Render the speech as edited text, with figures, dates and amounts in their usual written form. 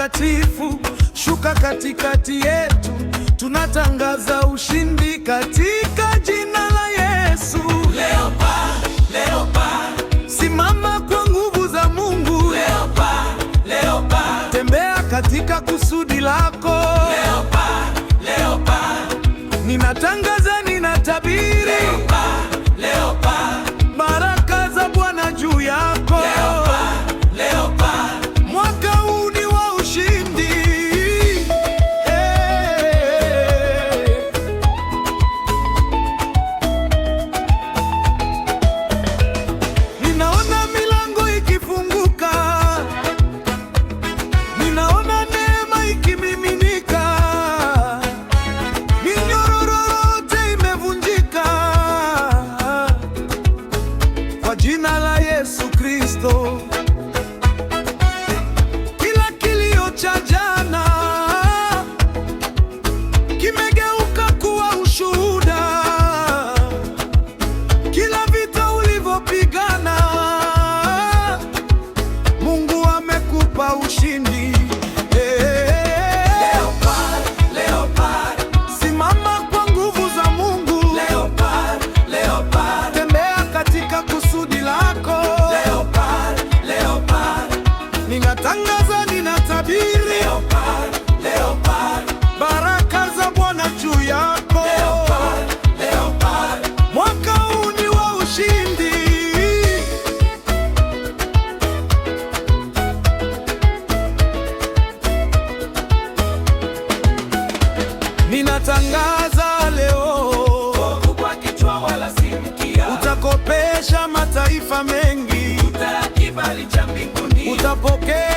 Mtakatifu, shuka katikati yetu, tunatangaza ushindi katika jina la Yesu. Leopard, simama kwa nguvu za Mungu. Leopard, tembea katika kusudi lako. Leopard, ninatangaza, ninatabiri baraka za Bwana juu yako. Mwaka huu ni wa ushindi. Ninaona milango ikifunguka, ninaona neema ikimiminika, minyororo yote imevunjika kwa jina la Yesu Kristo. Kila kilio cha jana kimegeuka kuwa ushuhuda. Kila vita ulivyopigana, Mungu amekupa ushindi. Leopard, simama kwa nguvu za Mungu. Leopard, tembea katika kusudi lako. Ninatangaza, ninatabiri baraka za Bwana juu yako. Mwaka huu ni wa ushindi. Ninatangaza leo, kwa kichwa wala si mkia, utakopesha mataifa mengi, utakibali cha mbinguni, utapokea